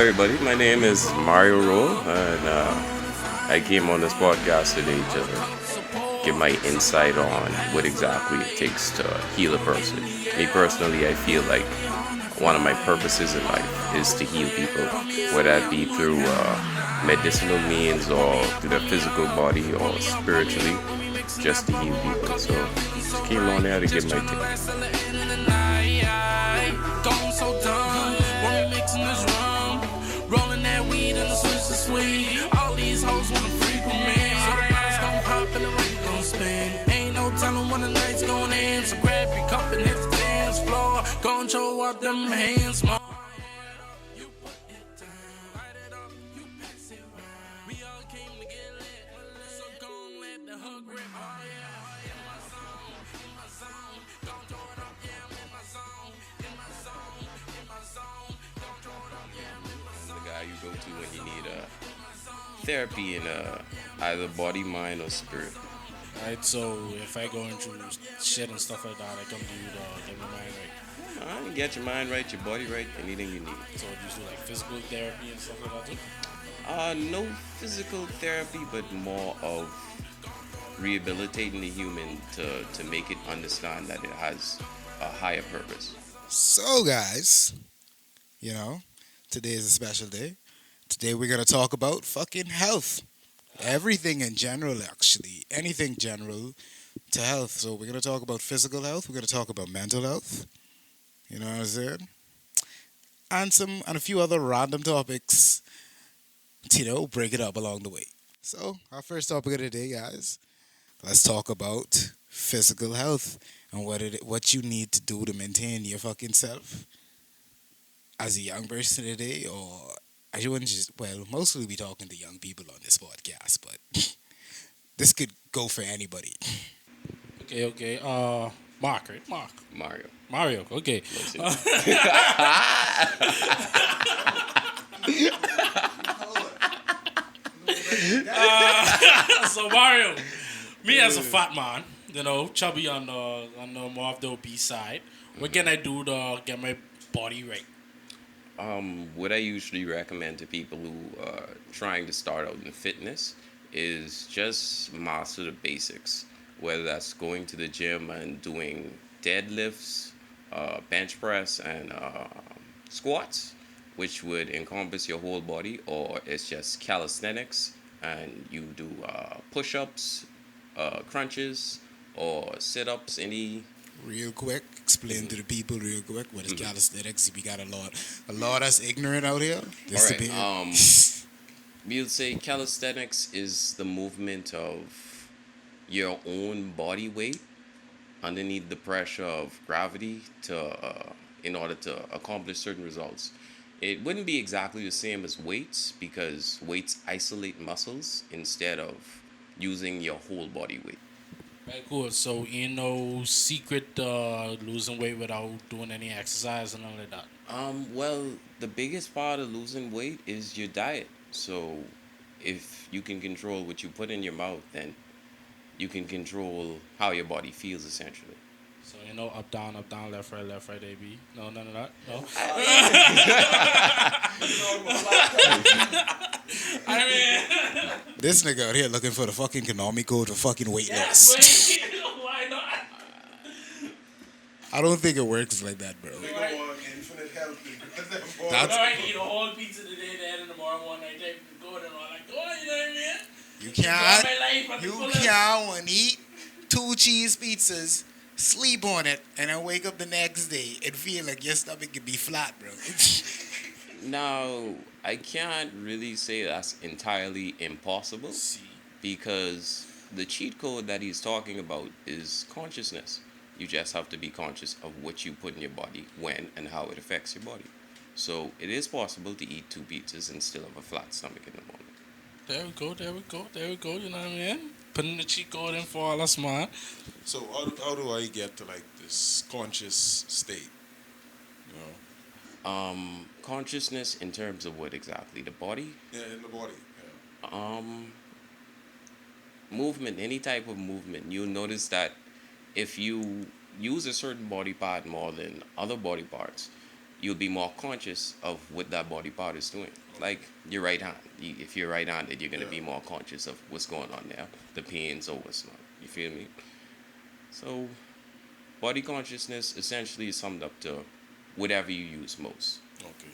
everybody. My name is Mario Rolle, and I came on this podcast today to give my insight on what exactly it takes to heal a person. Me personally, I feel like one of my purposes in life is to heal people, whether that be through medicinal means or through the physical body or spiritually, just to heal people. So, just came on there to give my Gone so dumb when we mixing this rum, rolling that weed and the switch to sweet. All these hoes wanna freak with me, so the bottles gon' pop and the rent gon' spin. Ain't no telling when the night's gon' end, so grab your cup and hit the dance floor. Gon' show up them hands, ma. You put it down, light it up, you pass it round. We all came to get lit, so gon' let the hook rip. Oh yeah, in my zone, in my zone. Gon' throw it up, yeah, I'm in my zone. The guy you go to when you need therapy in either body, mind, or spirit. Right, so if I go into shit and stuff like that, I come to you to get my mind right. Get your mind right, your body right, anything you need. So do you do like physical therapy and stuff like that too? No physical therapy, but more of rehabilitating the human to make it understand that it has a higher purpose. So, guys, today is a special day. Today we're going to talk about fucking health. Everything in general, actually. Anything general to health. So, we're going to talk about physical health. We're going to talk about mental health. You know what I'm saying? And a few other random topics to, break it up along the way. So, our first topic of the day, guys, let's talk about physical health and what you need to do to maintain your fucking self as a young person today, or I wouldn't mostly be talking to young people on this podcast, but this could go for anybody. Okay. Mark, right? Mario. Okay. So Mario, me as a fat man, chubby on the more of the obese side. What can I do to get my body right? What I usually recommend to people who are trying to start out in fitness is just master the basics, whether that's going to the gym and doing deadlifts, bench press, and squats, which would encompass your whole body, or it's just calisthenics and you do push-ups, crunches, or sit-ups, any. Real quick, explain to the people real quick what is calisthenics. We got a lot that's ignorant out here. All right. We'll say calisthenics is the movement of your own body weight underneath the pressure of gravity in order to accomplish certain results. It wouldn't be exactly the same as weights because weights isolate muscles instead of using your whole body weight. Right, cool. So secret losing weight without doing any exercise and all of that. Well, the biggest part of losing weight is your diet. So, if you can control what you put in your mouth, then you can control how your body feels essentially. So up down, left right, AB. No, none of that. No. I mean, This nigga out here looking for the fucking Konami code for fucking weight loss. Why not? I don't think it works like that, bro. Infinite health. That's- I eat a whole pizza today, then in the morning, one night, take go and all like, go on, you know what I mean? You can't eat 2 cheese pizzas, sleep on it, and then wake up the next day and feel like your stomach could be flat, bro. Now, I can't really say that's entirely impossible because the cheat code that he's talking about is consciousness. You just have to be conscious of what you put in your body, when, and how it affects your body. So it is possible to eat 2 pizzas and still have a flat stomach in the morning. There we go, you know what I mean? Putting the cheat code in for all us, man. So how do I get to like this conscious state? Consciousness in terms of what exactly? The body? Yeah, in the body. Yeah. Movement, any type of movement. You'll notice that if you use a certain body part more than other body parts, you'll be more conscious of what that body part is doing. Like your right hand. If you're right-handed, you're gonna Yeah. be more conscious of what's going on there, the pains or what's not. You feel me? So body consciousness essentially is summed up to whatever you use most. Okay.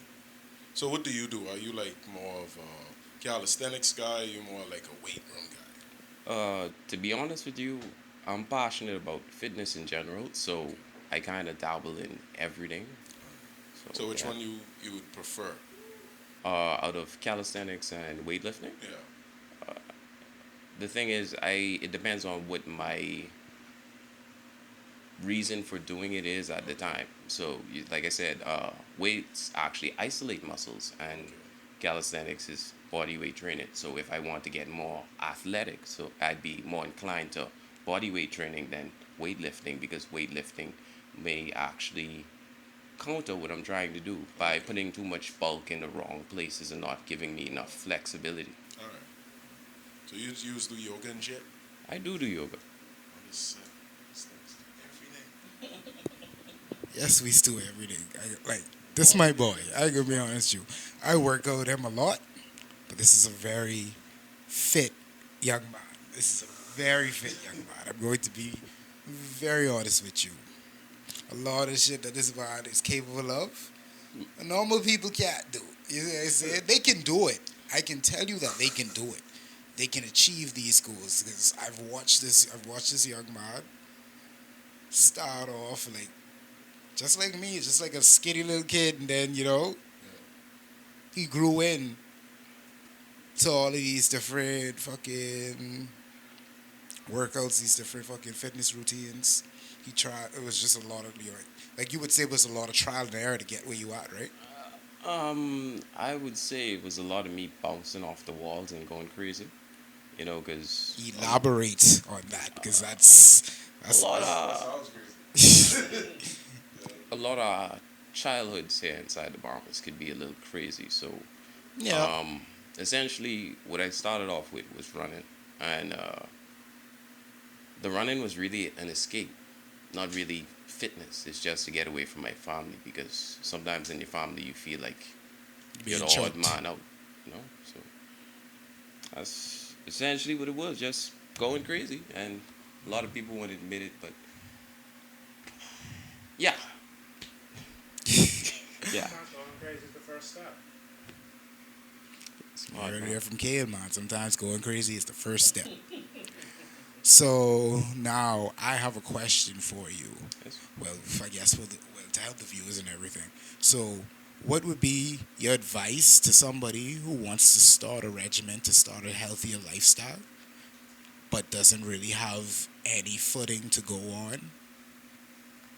So what do you do? Are you like more of a calisthenics guy? Are you more like a weight room guy? To be honest with you, I'm passionate about fitness in general, so I kind of dabble in everything. So So which yeah. one you would prefer? Out of calisthenics and weightlifting, Yeah. the thing is, it depends on what my reason for doing it is at the time. So, like I said, weights actually isolate muscles, and calisthenics is body weight training. So, if I want to get more athletic, so I'd be more inclined to body weight training than weightlifting, because weightlifting may actually counter what I'm trying to do by putting too much bulk in the wrong places and not giving me enough flexibility. All right. So you use do yoga and shit? I do yoga. What is every day? Yes, we still every day. Like this, my boy. I gotta be honest with you. I work out with him a lot, but this is a very fit young man. This is a very fit young man. I'm going to be very honest with you. A lot of shit that this man is capable of, normal people can't do. You know what I'm saying? They can do it. I can tell you that they can do it. They can achieve these goals because I've watched this. I've watched this young man start off like just like me, just like a skinny little kid, and then he grew in to all of these different fucking workouts, these different fucking fitness routines. He tried. It was just a lot of like you would say, it was a lot of trial and error to get where you at, right? I would say it was a lot of me bouncing off the walls and going crazy, because Elaborate on that, because that's a lot of Sounds crazy. a lot of childhoods here inside the Bahamas could be a little crazy. So, yeah. essentially, what I started off with was running, and the running was really an escape, not really fitness. It's just to get away from my family, because sometimes in your family you feel like you're the odd man out, So that's essentially what it was, just going crazy, and a lot of people won't admit it, but yeah, yeah. Sometimes going crazy is the first step. It's You hard, heard it man. here from Kale, man. Sometimes going crazy is the first step. So now I have a question for you. Yes. Well, I guess to help the viewers and everything. So, what would be your advice to somebody who wants to start a regimen, to start a healthier lifestyle, but doesn't really have any footing to go on,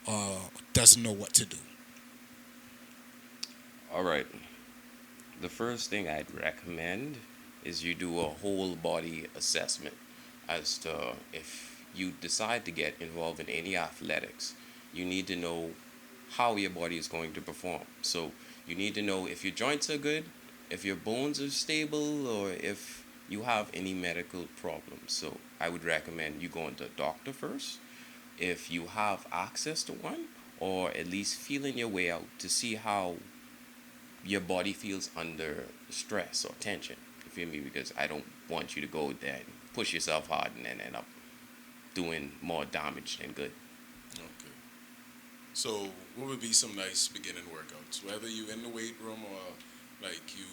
or doesn't know what to do? All right. The first thing I'd recommend is you do a whole body assessment as to if you decide to get involved in any athletics. You need to know how your body is going to perform. So you need to know if your joints are good, if your bones are stable, or if you have any medical problems. So I would recommend you going to a doctor first if you have access to one, or at least feeling your way out to see how your body feels under stress or tension. You feel me? Because I don't want you to go there and push yourself hard and then end up doing more damage than good. Okay. So what would be some nice beginning workouts? Whether you in the weight room or like you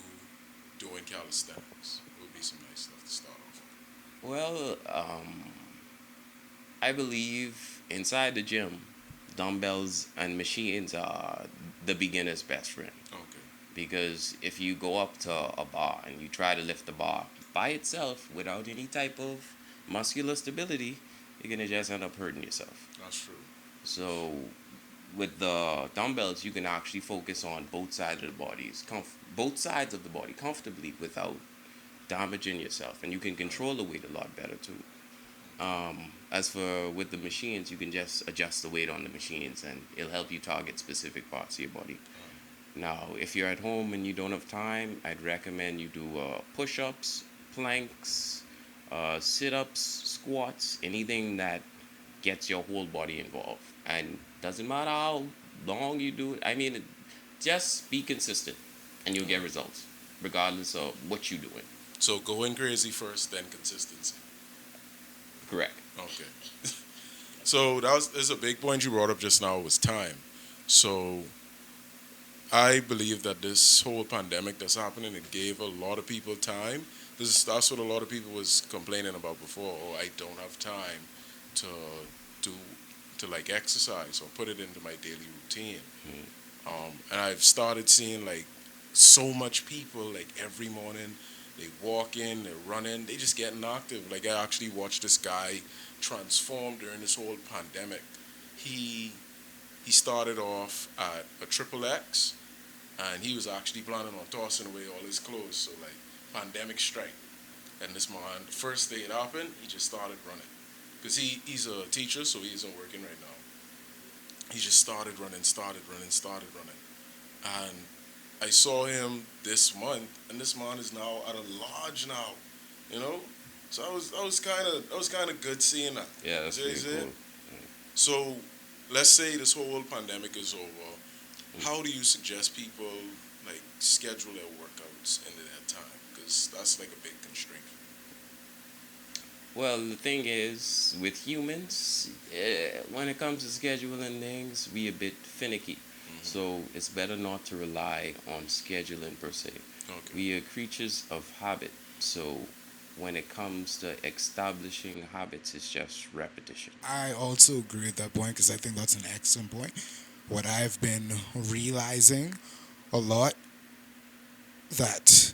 doing calisthenics, what would be some nice stuff to start off with? Well, I believe inside the gym, dumbbells and machines are the beginner's best friend. Okay. Because if you go up to a bar and you try to lift the bar by itself without any type of muscular stability, you're gonna just end up hurting yourself. That's true. So with the dumbbells, you can actually focus on both sides of the bodies, both sides of the body comfortably without damaging yourself, and you can control the weight a lot better too. As for with the machines, you can just adjust the weight on the machines, and it'll help you target specific parts of your body. Now, if you're at home and you don't have time, I'd recommend you do push-ups, planks, sit-ups, squats, anything that gets your whole body involved. And doesn't matter how long you do it. I mean, just be consistent, and you'll get results, regardless of what you're doing. So going crazy first, then consistency. Correct. Okay. So there's a big point you brought up just now was time. So I believe that this whole pandemic that's happening, it gave a lot of people time. That's what a lot of people was complaining about before. Oh, I don't have time to do to like exercise or put it into my daily routine. And I've started seeing like so much people like every morning they walk in, they're running, they just getting active. Like I actually watched this guy transform during this whole pandemic. He started off at a triple X, and he was actually planning on tossing away all his clothes. So like pandemic strike, and this man, the first day it happened, he just started running, because he's a teacher, so he isn't working right now. He just started running, and I saw him this month, and this man is now at a lodge now, you know. So I was kind of good seeing that. Yeah, that's See what I'm pretty cool. saying? So let's say this whole pandemic is over. How do you suggest people like schedule their workouts into that time? Because that's like a big constraint. Well, the thing is, with humans, when it comes to scheduling things, we a bit finicky. So it's better not to rely on scheduling per se. Okay. We are creatures of habit. So when it comes to establishing habits, it's just repetition. I also agree with that point because I think that's an excellent point. What I've been realizing a lot that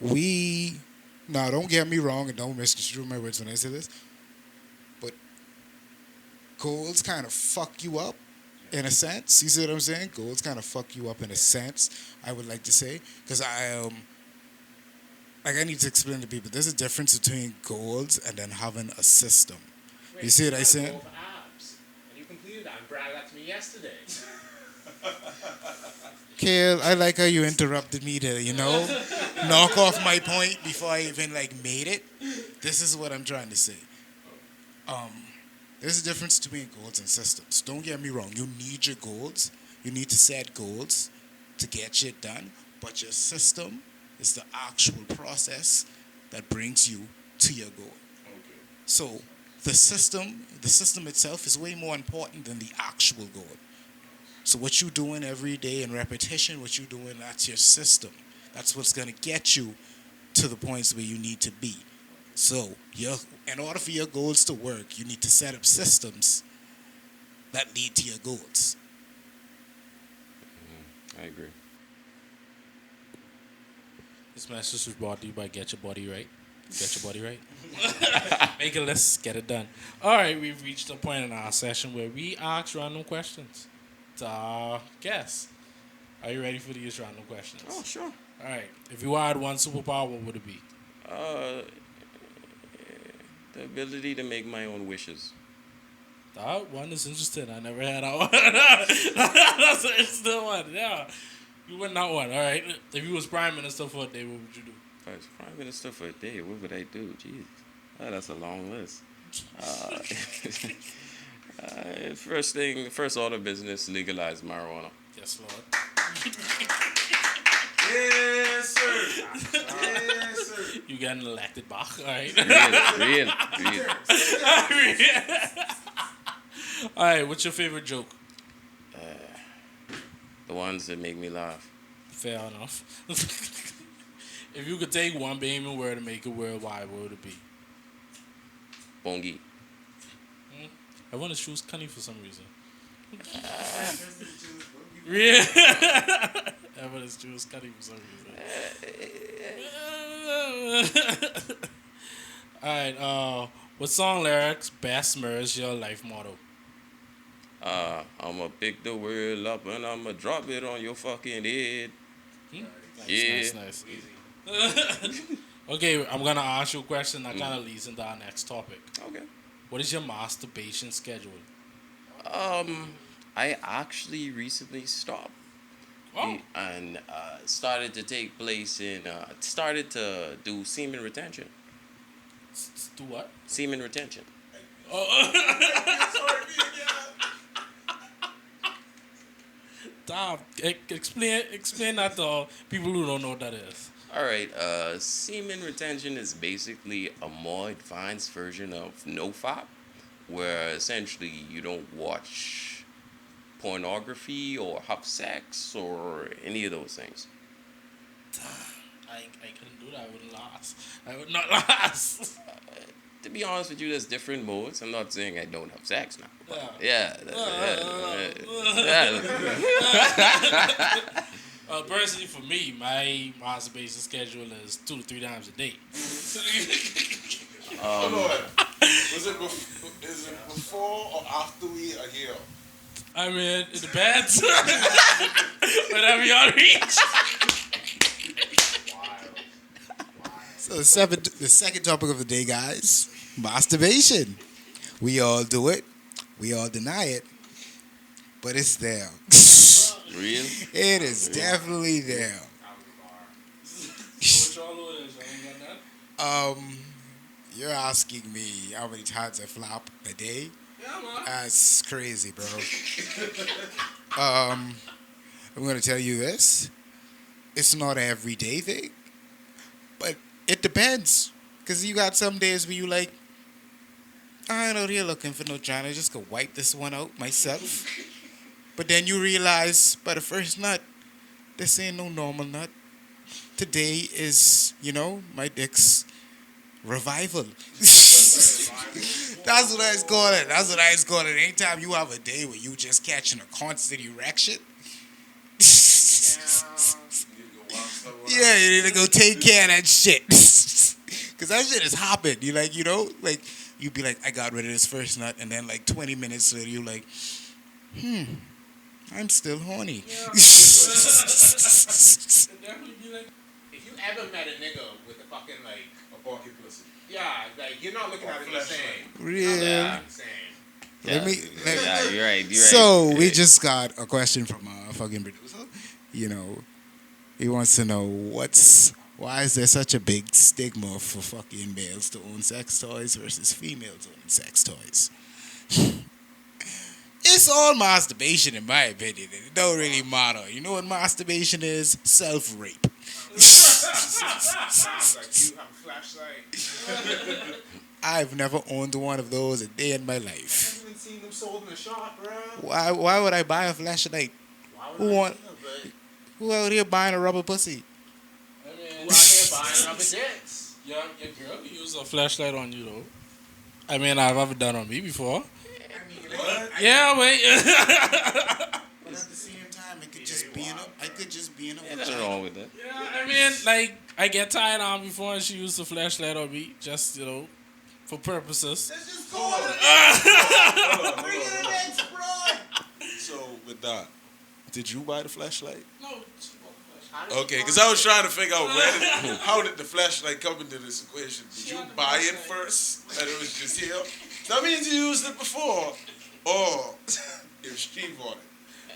we now don't get me wrong and don't misconstrue my words when I say this, but goals kind of fuck you up in a sense. You see what I'm saying? Goals kind of fuck you up in a sense, I would like to say, because I need to explain to people there's a difference between goals and then having a system. You see what I saying? Goal for abs, and you completed that and bragged that to me yesterday. Kale, I like how you interrupted me to, knock off my point before I even made it. This is what I'm trying to say. There's a difference between goals and systems. Don't get me wrong. You need your goals. You need to set goals to get shit done. But your system is the actual process that brings you to your goal. Okay. So the system itself is way more important than the actual goal. So what you're doing every day in repetition, what you're doing, that's your system. That's what's going to get you to the points where you need to be. So in order for your goals to work, you need to set up systems that lead to your goals. I agree. This message was brought to you by Get Your Body Right. Get your body right. Make a list, get it done. All right, we've reached a point in our session where we ask random questions to our guests. Are you ready for these random questions? Oh, sure. All right. If you had one superpower, what would it be? The ability to make my own wishes. That one is interesting. I never had that one. That's an interesting one. Yeah. You win that one. All right. If you was prime minister for a day, what would you do? If I was prime minister for a day, what would I do? Jeez. Oh, that's a long list. First order of business, legalize marijuana. Yes, Lord. Yes, sir. Yes, sir. You getting elected back. All right. Real. All right. What's your favorite joke? The ones that make me laugh. Fair enough. If you could take one Bahamian word and make it worldwide, what would it be? Bongi. I want to choose Cunny for some reason. Yeah. I want to choose Cunny for some reason. Alright, what song lyrics best merge your life motto? I'ma pick the world up and I'ma drop it on your fucking head. Nice. Okay, I'm gonna ask you a question that kind of leads into our next topic. Okay. What is your masturbation schedule? I actually recently stopped. Oh, And started to take place in, started to do semen retention. do what? Semen retention. That Explain that to people who don't know what that is. All right, semen retention is basically a more advanced version of nofap, where essentially you don't watch pornography or have sex or any of those things. I couldn't do that. I wouldn't last. I would not last. To be honest with you, there's different modes. I'm not saying I don't have sex now. But Yeah. Personally, for me, my masturbation schedule is 2 to 3 times a day. Hold on. Is it before or after we are here? I mean, it depends. Whatever y'all reach. So the second topic of the day, guys, masturbation. We all do it. We all deny it. But it's there. Real? It is definitely there. You're asking me how many times I flop a day? Yeah, man. That's crazy, bro. I'm gonna tell you this. It's not an everyday thing, but it depends. Cause you got some days where you like, I ain't out here looking for no John. I just go wipe this one out myself. But then you realize by the first nut, this ain't no normal nut. Today is, my dick's revival. That's what I was calling it. Anytime you have a day where you just catching a constant erection. Yeah, you need to go take care of that shit. Cause that shit is hopping. You you be like, I got rid of this first nut, and then 20 minutes later you like, I'm still horny. If you ever met a nigga with a fucking A pocket pussy. you're not looking at it the same. Real. Yeah. Let me. Yeah, you're right. So we just got a question from a fucking producer. He wants to know why is there such a big stigma for fucking males to own sex toys versus females owning sex toys? It's all masturbation, in my opinion. It don't really matter. You know what masturbation is? Self-rape. Sounds like you have a flashlight. I've never owned one of those a day in my I life. haven't even seen them sold in the shop, bro. Why would I buy a flashlight? Why would Who I want- do that, but Who out here buying a rubber pussy? who out here buying rubber dicks? Your girl can use a flashlight on you, though. I mean, I've ever done on me before. Yeah, wait. But at the same time, it could just be in a Ain't nothing wrong with that. Yeah, I mean, I get tied on before and she used the flashlight on me, just, for purposes. Let's just go on. Bring it in next, bro. So with that, did you buy the flashlight? No. Okay, because I was trying to figure out how did the flashlight come into this equation? Did you buy it first, and it was just here? That means you used it before, or if she bought it.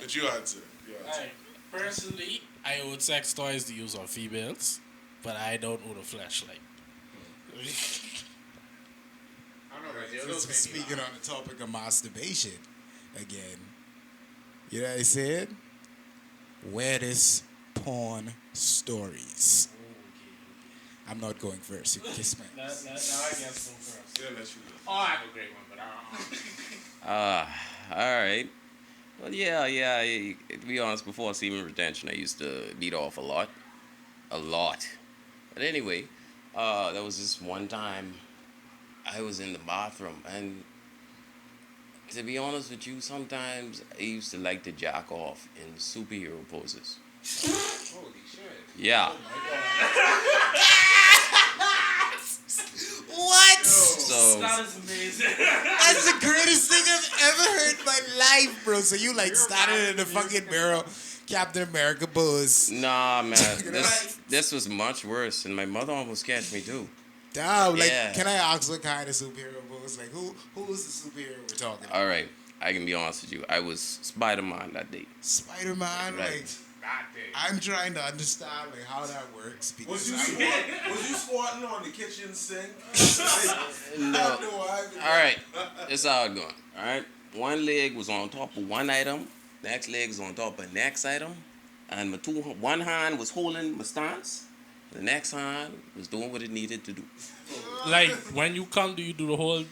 But you answer. Alright, personally, I own sex toys to use on females, but I don't own a flashlight. I don't know, right? So speaking on the topic of masturbation, again, you know what I said? Weirdest porn stories. I'm not going first. You can kiss me. Now I guess so first. Yeah, let you go. Oh, I have a great one, but All right. Well, yeah. To be honest, before semen retention, I used to beat off a lot. But anyway, there was this one time I was in the bathroom, and to be honest with you, sometimes I used to like to jack off in superhero poses. holy shit. Yeah. What? So That is amazing. That's the greatest thing I've ever heard in my life, bro. So you started in the fucking mirror, Captain America pose. nah, man, this was much worse, and my mother almost catch me too. Damn, Yeah. can I ask what kind of superhero pose? Who was the superhero we're talking about? All right, I can be honest with you. I was Spider-Man that day. Spider-Man, Right. That day. I'm trying to understand how that works because Was you squatting on the kitchen sink? No. No, I All right, this is how it going. All right, one leg was on top of one item, next leg's on top of next item, and one hand was holding my stance, the next hand was doing what it needed to do. Like when you come, do you do the whole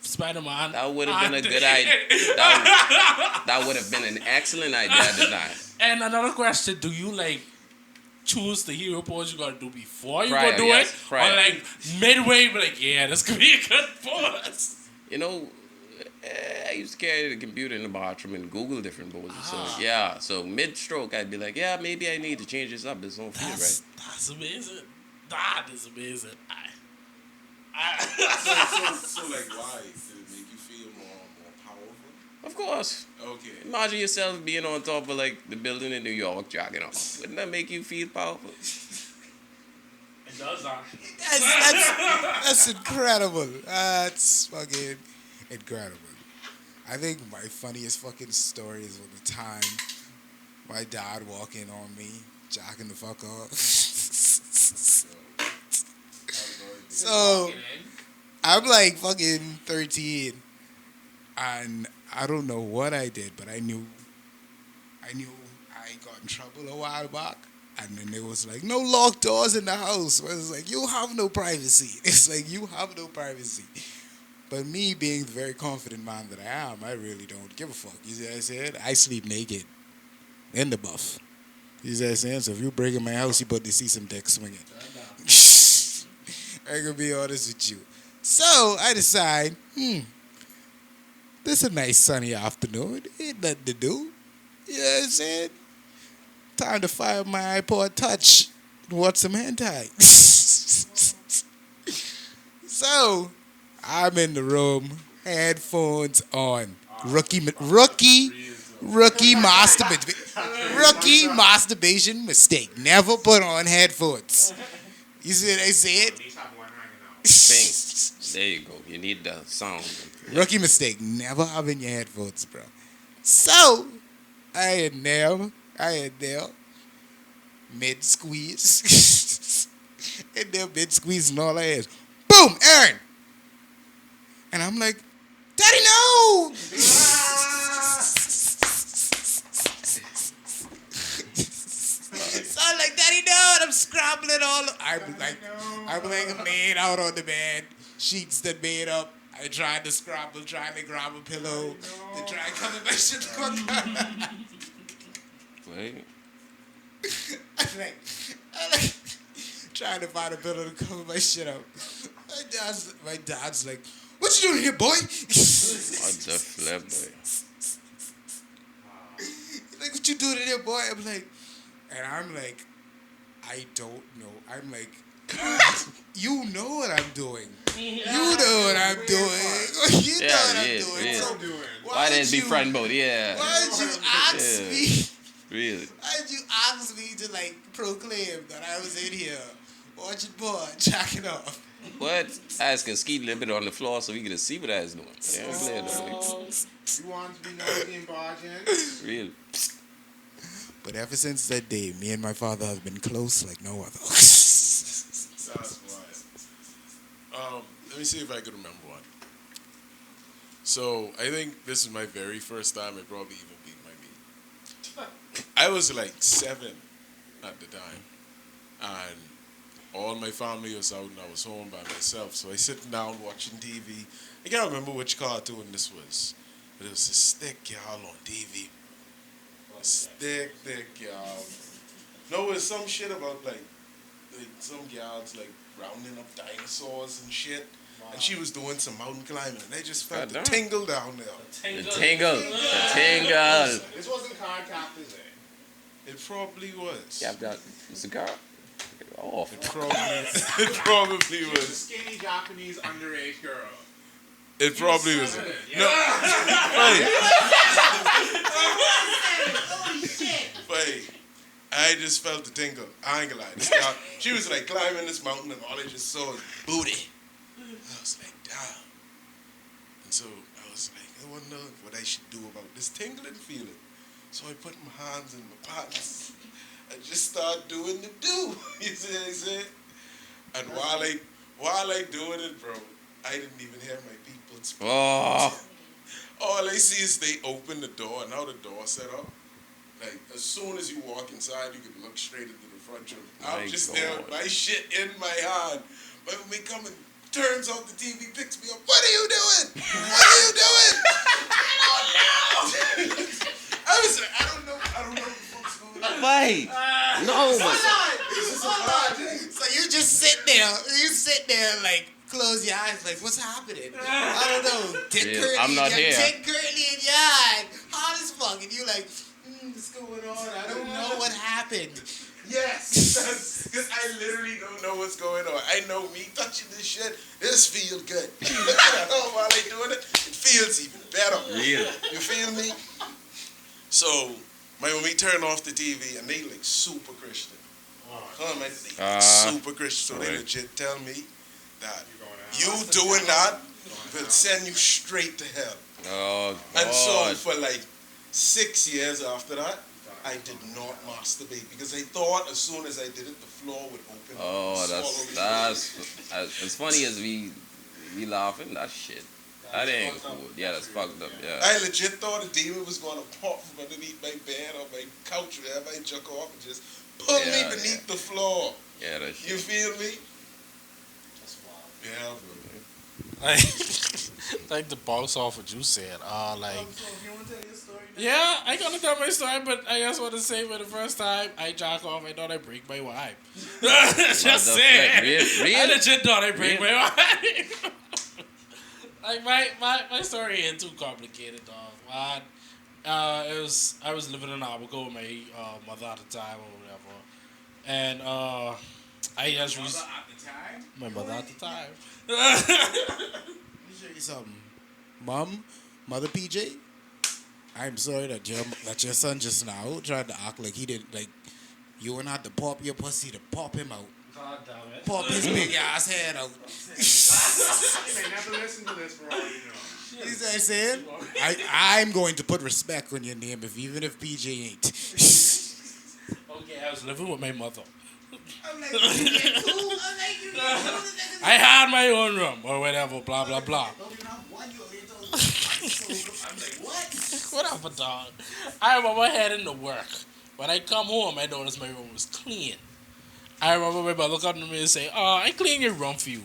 Spider-Man? That would have been a good idea. That would have been an excellent idea at the time. And another question: do you like choose the hero pose you gotta do before you Prior, go do yes, it, prior. or like midway, be like, yeah, this could be a good pose? You know, I used to carry the computer in the bathroom and Google different poses. Ah. So yeah, so mid-stroke, I'd be like, yeah, maybe I need to change this up. This don't feel right. That's amazing. That is amazing. So like, why did it make you feel more powerful? Of course. Okay. Imagine yourself being on top of like the building in New York, jogging off. Wouldn't that make you feel powerful? It does actually. That's incredible. That's fucking incredible. I think my funniest fucking story is with the time my dad walking on me, jacking the fuck off. So I'm like fucking 13, and I don't know what I did, but I knew I got in trouble a while back. And then it was like, no locked doors in the house. It was like, you have no privacy. It's like, you have no privacy. But me being the very confident man that I am, I really don't give a fuck. You see what I said? I sleep naked in the buff. You see what I'm saying? So if you break in my house, you about to see some dick swinging. I can be honest with you. So I decide, this is a nice sunny afternoon. Ain't nothing to do. You know what I'm saying? Time to fire my iPod Touch and watch some hentai. So I'm in the room, headphones on. Rookie masturbation mistake. Never put on headphones. You see what I said? At least have one hanging out. Bing. There you go. You need the sound. Rookie mistake. Never having your headphones, bro. So I had there mid squeeze. And there mid squeeze and all I had. Boom, Aaron. And I'm like, Daddy, no! So I'm like, Daddy, no! And I'm scrambling all. I'm like laid out on the bed, sheets that made up. I tried to scramble, trying to grab a pillow, to try and cover my shit. Wait. I'm like, trying to find a pillow to cover my shit up. My dad's like, what you doing here, boy? What the flip, boy? He's like, what you doing in here, boy? I'm like, I don't know. I'm like, you know what I'm doing. You know what I'm doing. You know what I'm doing. Yeah. So Why didn't be front boat? Yeah. why did you ask me? Really? Why did you ask me to like proclaim that I was in here watching porn, jacking off? What? I was gonna ski a little bit on the floor so we could see what I was doing. Yeah, I'm glad, though. You want to be nosy and barge in? Really? But ever since that day, me and my father have been close like no other. That's wild. Let me see if I can remember one. So I think this is my very first time I probably even beat my meat. I was like 7 at the time, and all my family was out and I was home by myself. So I sitting down watching TV. I can't remember which cartoon this was, but it was this thick y'all on TV. This thick y'all. No, it was some shit about like some gals like rounding up dinosaurs and shit. And she was doing some mountain climbing, and I just felt the Goddamn. tingle down there. The tingle. The tingle. This wasn't card captors, eh? It probably was. Yeah, I've got the cigar. Oh, It probably She was a was. skinny Japanese underage girl. It probably was. Yeah. No, funny. Holy shit! Funny. I just felt the tingle. I ain't gonna lie. This girl, she was like climbing this mountain, and all I just saw was booty. I was like, damn. And so I was like, I wonder what I should do about this tingling feeling. So I put my hands in my pockets and just start doing the do. You see what I said? And while I doing it, bro, I didn't even hear my people speak. oh. All I see is they open the door, and now the door set up. Like, as soon as you walk inside, you can look straight into the front room. I'm My just there with God. my shit in my hand. But when we come and turns off the TV, picks me up. What are you doing? What are you doing? I don't know. I don't know what the fuck's going on. Wait. No, but So you just sit there like close your eyes like what's happening? I don't know. Dick Yeah, curly, I'm not here. Dick curly in your eye, hot as fuck, and you like, what's going on? I don't know what happened. Yes, because I literally don't know what's going on. I know me touching this shit, this feels good. I know while I doing it, it feels even better. real. You feel me? So, when we turn off the TV, and they like super Christian. They super Christian. So they right. legit tell me that you doing that will send you straight to hell. Oh And so God. for like 6 years after that, I did not masturbate because I thought as soon as I did it, the floor would open. Oh, and swallow me. that's as funny as we laughing. That shit. That ain't cool. Yeah, that's fucked up. Yeah. I legit thought a demon was going to pop from underneath my bed or my couch, wherever I jerk off, and just pull me Yeah, beneath the floor. Yeah, that You shit. feel me? That's wild. Yeah, bro. Like the box off what you said. Yeah, I gonna tell my story, but I just want to say for the first time I jack off, I thought I break my wife. Just What the saying. fuck? Real? I legit thought I break Real? my wife. Like my story ain't too complicated, dog. I was living in Abaco with my mother at the time or whatever, and I just At the time? my mother at the time. Let me show you something. Mother PJ, I'm sorry that your son just now tried to act like he didn't like you wouldn't have to pop your pussy to pop him out. God damn it. Pop his big ass head out. You may never listen to this for all you know. You see what I'm saying? I'm going to put respect on your name even if PJ ain't. Okay, I was living with my mother. I'm like, you cool? I'm like, you I had my own room or whatever, blah blah blah. I'm like, what? Whatever, dog. I remember heading to work. When I come home, I noticed my room was clean. I remember my mother come to me and say, I clean your room for you.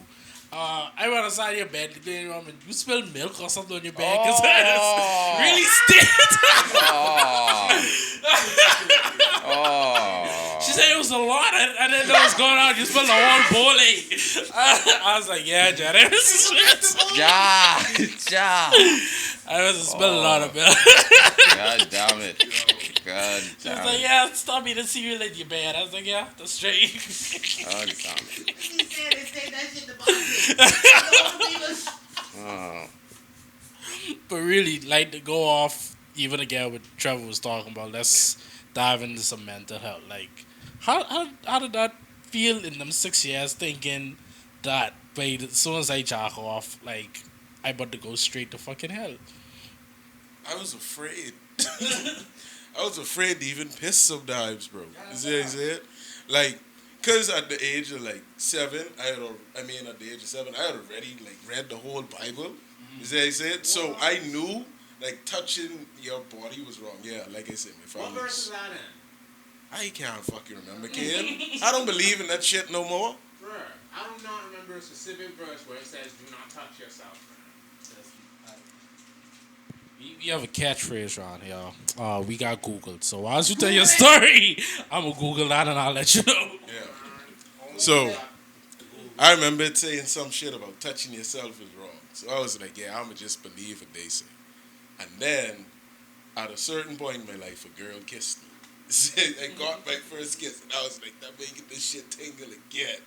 I went outside your bed to clean your room and you spilled milk or something on your bed because it's really stinks. Oh. She said it was a lot. I didn't know what was going on. You spilled a whole bowl. I was like, yeah, Janet. Ja. I was spilling a lot of milk. God damn it. God She was damn like, it. yeah, stop me to see you in your bed. I was like, yeah, that's straight. God damn it. He said they say that shit about Oh. But really, like to go off even again what Trevor was talking about. Let's dive into some mental health. Like, how did that feel in them 6 years? Thinking that, wait, as soon as I jack off, like I about to go straight to fucking hell. I was afraid. I was afraid to even piss sometimes, bro. You see what I'm saying? Like, cause at the age of like 7, at the age of 7, I had already like read the whole Bible. You see what I'm saying? So I knew like touching your body was wrong. Yeah, like I said, my What father. verse is that in? I can't fucking remember, kid. I don't believe in that shit no more. Bruh, I do not remember a specific verse where it says do not touch yourself. We have a catchphrase around here. We got Googled. So as you tell your story, I'm gonna Google that and I'll let you know. Yeah. So I remember it saying some shit about touching yourself is wrong. So I was like, yeah, I'ma just believe what they say. And then at a certain point in my life, a girl kissed me. I got my first kiss and I was like, that making this shit tingle again.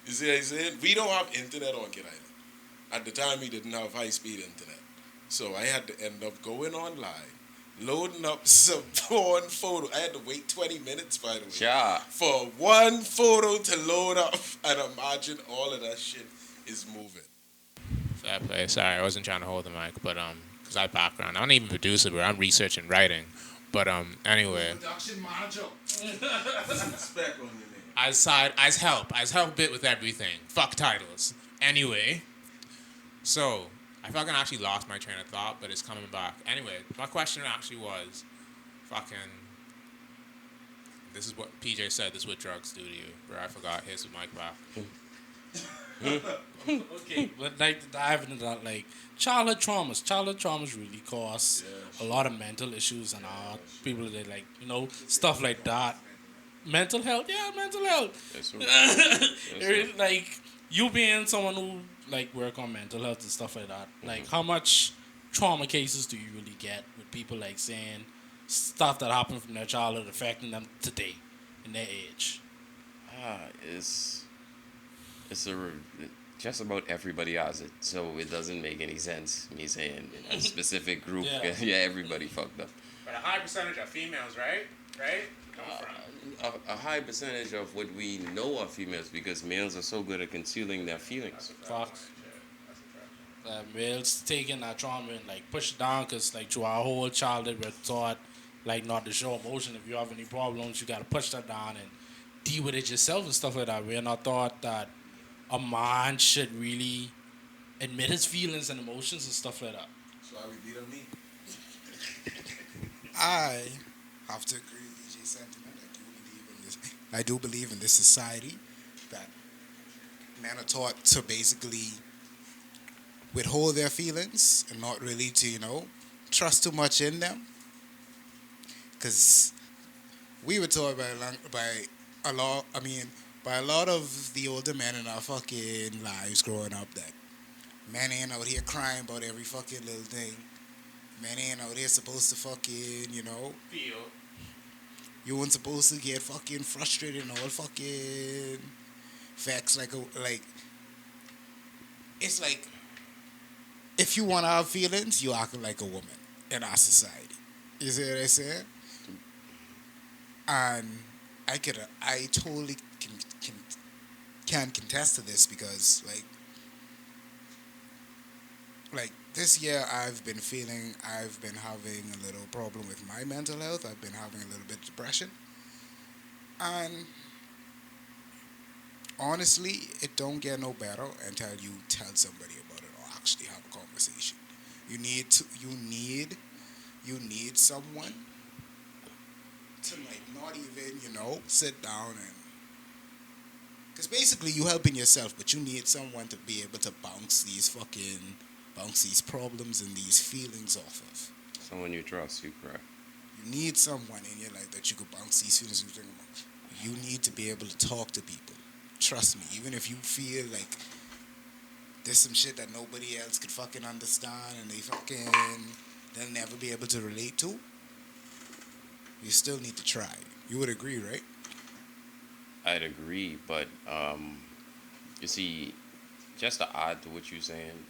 You see what I'm saying? We don't have internet on Kid Island. At the time, we didn't have high-speed internet. So I had to end up going online, loading up some porn photo. I had to wait 20 minutes, by the way, Ja. for one photo to load up. And imagine all of that shit is moving. Fair play. Sorry, I wasn't trying to hold the mic, but because I have background. I don't even produce it, but I'm researching writing. But anyway, Production manager. Respect on your name. I help a bit with everything. Fuck titles. Anyway, so I fucking actually lost my train of thought, but it's coming back. Anyway, my question actually was, fucking. This is what PJ said. This is what drugs do to you. Bro, I forgot. Here's the mic back. Okay, but like to dive into that, like childhood traumas. Childhood traumas really cause a lot of mental issues and people that like stuff like that. Mental health, yeah, mental health. Yes, sir. Yes, sir. Like you being someone who like work on mental health and stuff like that. Like how much trauma cases do you really get with people like saying stuff that happened from their childhood affecting them today in their age? Ah, it's just about everybody has it, so it doesn't make any sense me saying a specific group. Yeah. Yeah, everybody fucked up. But a high percentage of females, right? Right? A high percentage of what we know are females because males are so good at concealing their feelings. Facts. Males taking that trauma and like push it down because like through our whole childhood we're taught like not to show emotion. If you have any problems, you gotta push that down and deal with it yourself and stuff like that. We're not taught that a man should really admit his feelings and emotions and stuff like that. So I would beat on me. I have to agree with EJ's sentiment. I do believe in this society that men are taught to basically withhold their feelings and not really to, trust too much in them. Because we were taught by a lot of the older men in our fucking lives growing up that men ain't out here crying about every fucking little thing. Men ain't out here supposed to fucking, Feel. you weren't supposed to get fucking frustrated and all fucking facts it's like if you want to have feelings, you act like a woman in our society. You see what I saying? And I totally can contest to this because like this year I've been having a little problem with my mental health. I've been having a little bit of depression. And honestly, it don't get no better until you tell somebody about it or actually have a conversation. You need someone to like not even, sit down and because basically you helping yourself, but you need someone to be able to bounce these problems and these feelings off of. Someone you trust, you correct. You need someone in your life that you could bounce these feelings off. You need to be able to talk to people. Trust me, even if you feel like there's some shit that nobody else could fucking understand and they'll never be able to relate to, you still need to try. You would agree, right? I'd agree, but you see, just to add to what you're saying,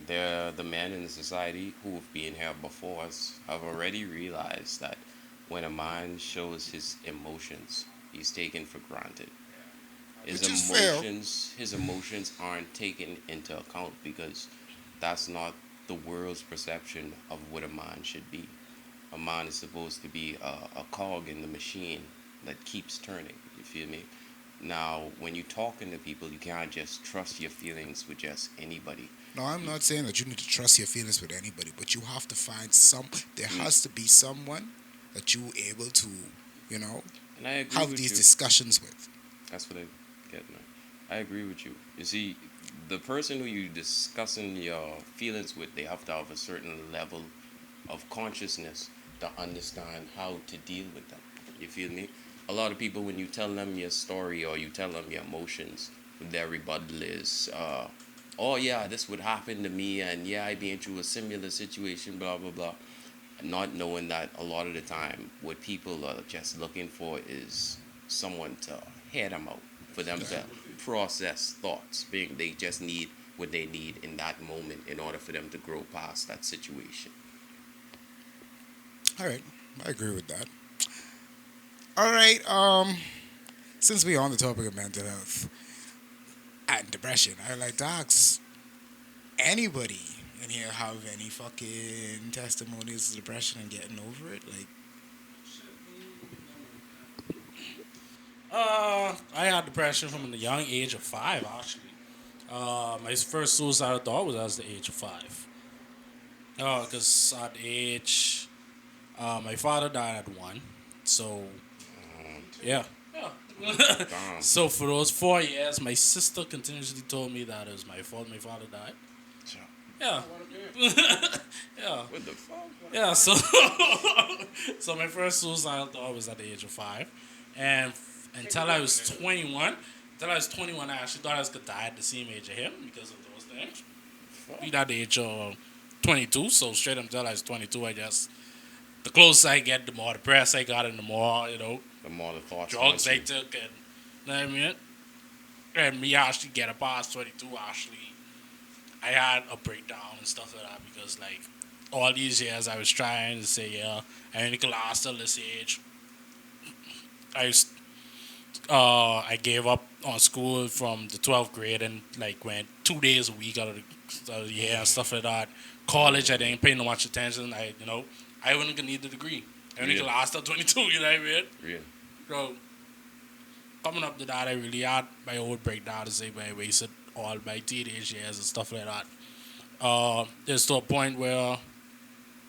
the men in the society who have been here before us have already realized that when a man shows his emotions, he's taken for granted. His emotions aren't taken into account because that's not the world's perception of what a man should be. A man is supposed to be a cog in the machine that keeps turning. You feel me? Now, when you're talking to people, you can't just trust your feelings with just anybody. No, I'm not saying that you need to trust your feelings with anybody, but you have to find there has to be someone that you're able to, And I agree have with these you. discussions with. That's what I get now. I agree with you. You see, the person who you're discussing your feelings with, they have to have a certain level of consciousness to understand how to deal with them. You feel me? A lot of people, when you tell them your story or you tell them your emotions, their rebuttal is, oh yeah, this would happen to me, and yeah, I've been through a similar situation, blah, blah, blah. Not knowing that a lot of the time, what people are just looking for is someone to hear them out, for them to process thoughts. They just need what they need in that moment in order for them to grow past that situation. All right, I agree with that. All right, since we're on the topic of mental health and depression, I'd like to ask anybody in here have any fucking testimonies of depression and getting over it? Like, I had depression from a young age of 5, actually. My first suicidal thought was at the age of 5. Oh, because at the age, my father died at 1. So, yeah. Yeah. Damn. So for those 4 years, my sister continuously told me that it was my fault my father died. Yeah. Yeah. What the fuck? Yeah, so so my first suicidal thought was at the age of 5, and until I was 21, I actually thought I was gonna die at the same age of him because of those things. He died at the age of 22, so straight until I was 22, I just the closer I get, the more depressed I got, and the more The more the thoughts. drugs I haunt you. took, and you know what I mean. And me actually get past 22, actually, I had a breakdown and stuff like that because like all these years I was trying to say yeah I only could last till this age. I gave up on school from the 12th grade and like went 2 days a week out of the year and stuff like that. College I didn't pay no much attention. I only gonna need the degree. I only could Yeah. last till 22. You know what I mean? Real. So coming up to that, I really had my own breakdown to say where I wasted all my teenage years and stuff like that. There's to a point where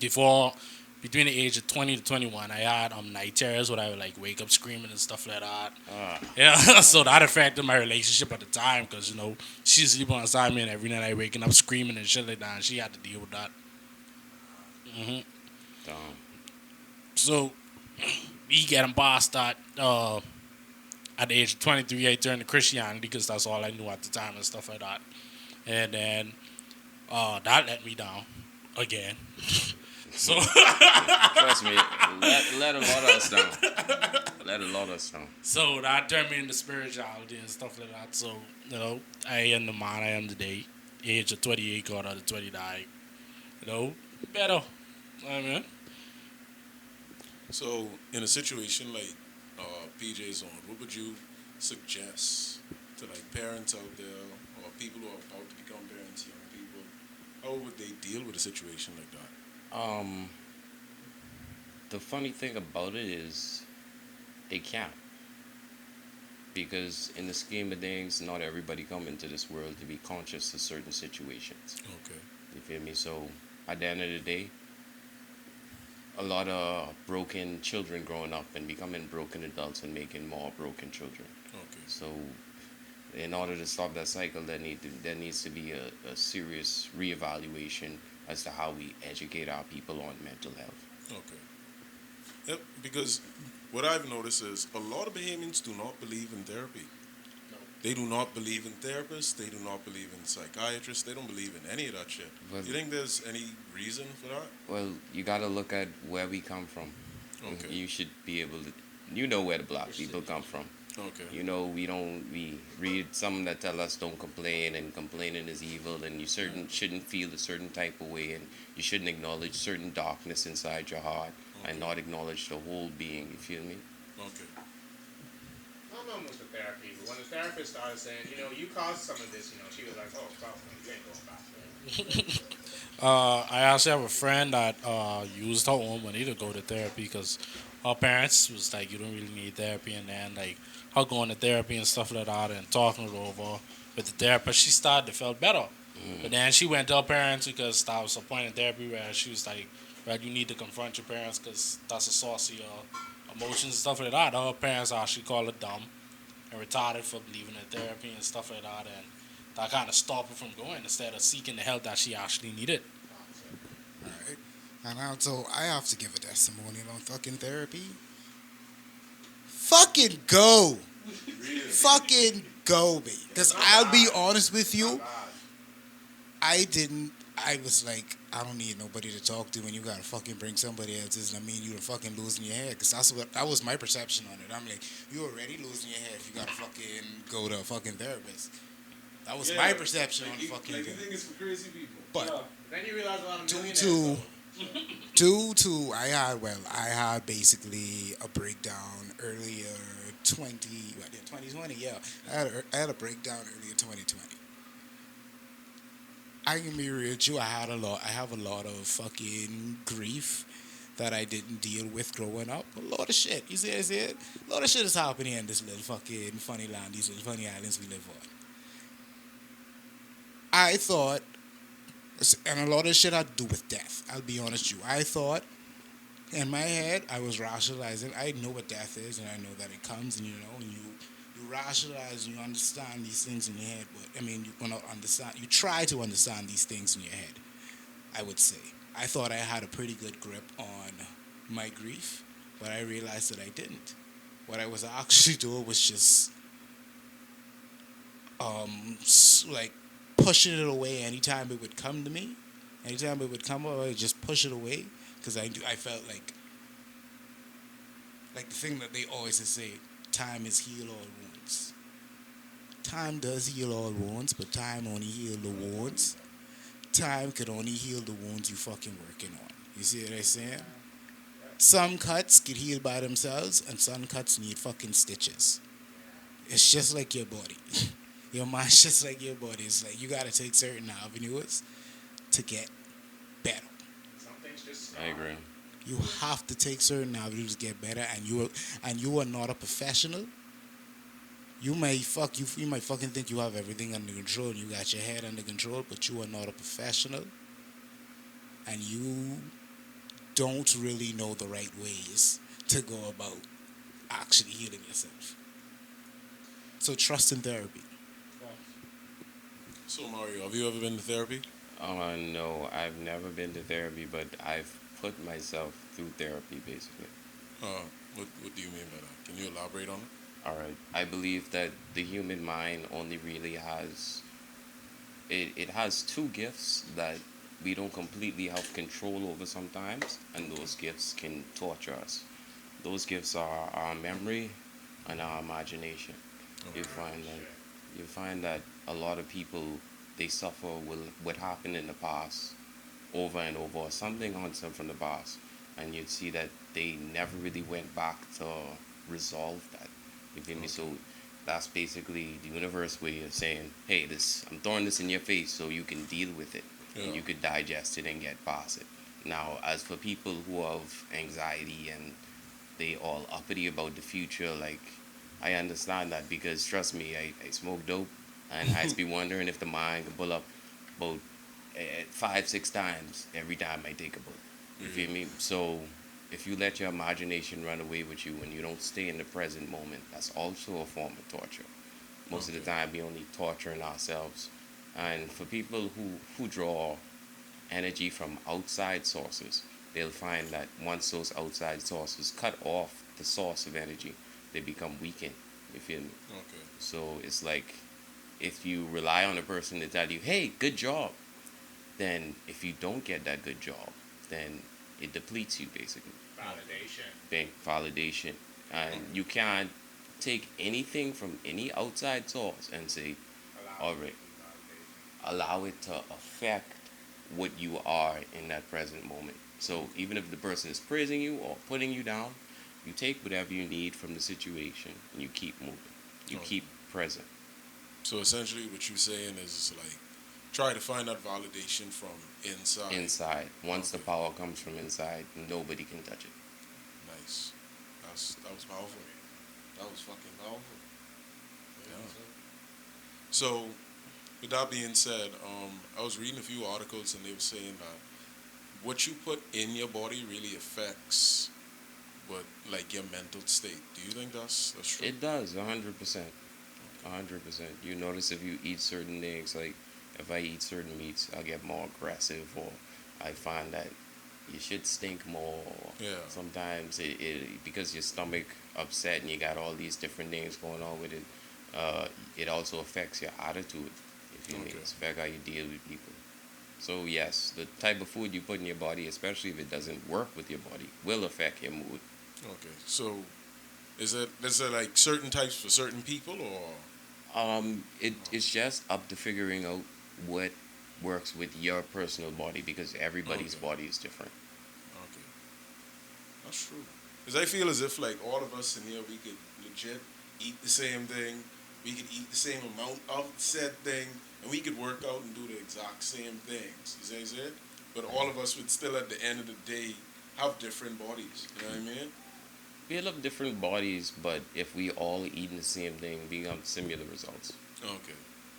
before between the age of 20 to 21, I had night terrors where I would like wake up screaming and stuff like that. Ah. Yeah, so that affected my relationship at the time because she's sleeping beside me and every night I waking up screaming and shit like that, and she had to deal with that. Damn. So me getting past that. At the age of 23, I turned to Christianity because that's all I knew at the time and stuff like that. And then that let me down again. So Trust me, let a lot of us down. Let a lot of us down. so that turned me into spirituality and stuff like that. So, I am the man I am today. Age of 28, got out of 29. Better. I mean, So, in a situation like PJ's on, what would you suggest to like parents out there or people who are about to become parents, young people? How would they deal with a situation like that? The funny thing about it is they can't. Because in the scheme of things, not everybody come into this world to be conscious of certain situations. Okay. You feel me? So at the end of the day, a lot of broken children growing up and becoming broken adults and making more broken children. Okay. So in order to stop that cycle, there needs to be a serious reevaluation as to how we educate our people on mental health. Okay. Yep. Because what I've noticed is a lot of Bahamians do not believe in therapy. They do not believe in therapists. They do not believe in psychiatrists. They don't believe in any of that shit. Well- You think there's any reason for that? Well, you got to look at where we come from. Okay. You should be able to, where the black people come from. Okay. We read some that tell us don't complain and complaining is evil and you shouldn't feel a certain type of way and you shouldn't acknowledge certain darkness inside your heart and not acknowledge the whole being. You feel me? Okay. I'm almost with therapy, but when the therapist started saying, you caused some of this, she was like, oh, fuck, you ain't going back there. I actually have a friend that used her own money to go to therapy because her parents was like, you don't really need therapy, and then like her going to therapy and stuff like that and talking it over with the therapist, she started to feel better. But then she went to her parents because that was a point in therapy where she was like, well, you need to confront your parents because that's a source of your emotions and stuff like that. Her parents actually called her dumb and retarded for believing in therapy and stuff like that, and that kind of stopped her from going instead of seeking the help that she actually needed. Alright. And also, I have to give a testimonial on fucking therapy. Fucking go! Fucking go, babe. Because I'll be honest with you, I was like, I don't need nobody to talk to when you gotta fucking bring somebody else's. I mean, you're fucking losing your head. Because that was my perception on it. I'm like, you're already losing your head if you gotta fucking go to a fucking therapist. That was my perception on fucking you thing. think it's for crazy people. But Then you realize a lot of I had basically a breakdown earlier 2020. Yeah, I had a breakdown earlier 2020. I can be real with you. I have a lot of fucking grief that I didn't deal with growing up. A lot of shit. You see it? A lot of shit is happening in this little fucking funny land, these little funny islands we live on. I thought, and a lot of shit had to do with death. I'll be honest with you. I thought in my head, I was rationalizing. I know what death is, and I know that it comes, and you rationalize and you understand these things in your head. But I mean, you want to understand. You try to understand these things in your head. I would say. I thought I had a pretty good grip on my grief, but I realized that I didn't. What I was actually doing was just like pushing it away anytime it would come to me. Anytime it would come, I would just push it away because I felt like the thing that they always say, time is heal all wounds. Time does heal all wounds, but time only heal the wounds. Time could only heal the wounds you fucking working on. You see what I'm saying? Some cuts get healed by themselves, and some cuts need fucking stitches. It's just like your body. Your mind's just like your body. It's like you gotta take certain avenues to get better. Some things just I agree. You have to take certain avenues to get better, and you are not a professional. You might fucking think you have everything under control. You got your head under control, but you are not a professional, and you don't really know the right ways to go about actually healing yourself. So trust in therapy. So Mario, have you ever been to therapy? No, I've never been to therapy, but I've put myself through therapy, basically. What do you mean by that? Can you elaborate on it? All right. I believe that the human mind only really has it has two gifts that we don't completely have control over sometimes, and those gifts can torture us. Those gifts are our memory and our imagination. You find that a lot of people, they suffer with what happened in the past over and over, or something on some from the past, and you'd see that they never really went back to resolve that. You feel me? So that's basically the universe way of saying, hey, this I'm throwing this in your face so you can deal with it, and you could digest it and get past it. Now, as for people who have anxiety and they all uppity about the future, like, I understand that, because trust me, I smoke dope, and I be wondering if the mind can pull up about 5, 6 times every time I take a book. You feel me? So if you let your imagination run away with you and you don't stay in the present moment, that's also a form of torture. Most of the time, we only torturing ourselves. And for people who draw energy from outside sources, they'll find that once those outside sources cut off the source of energy, they become weakened. You feel me? Okay. So it's like, if you rely on a person to tell you, hey, good job, then if you don't get that good job, then it depletes you, basically. validation. Bank validation. And you can't take anything from any outside source and say, all right, allow it to affect what you are in that present moment. So even if the person is praising you or putting you down, you take whatever you need from the situation and you keep moving. You keep present. So essentially, what you're saying is like, try to find that validation from inside. Inside. Once the power comes from inside, nobody can touch it. Nice. That was powerful. That was fucking powerful. Yeah. So, with that being said, I was reading a few articles and they were saying that what you put in your body really affects what, like, your mental state. Do you think that's true? It does, 100%. 100%. You notice if you eat certain things, like if I eat certain meats, I'll get more aggressive, or I find that you should stink more. Yeah. Sometimes it because your stomach upset and you got all these different things going on with it, it also affects your attitude. If you Okay. affect how you deal with people. So yes, the type of food you put in your body, especially if it doesn't work with your body, will affect your mood. Okay. So, is it like certain types for certain people, or? It's just up to figuring out what works with your personal body, because everybody's Okay. body is different. Okay. That's true. Because I feel as if, like, all of us in here, we could legit eat the same thing. We could eat the same amount of said thing, and we could work out and do the exact same things. You see what I'm saying? But all of us would still, at the end of the day, have different bodies. You know what I mean? We have different bodies, but if we all eating the same thing, we have similar results. Okay.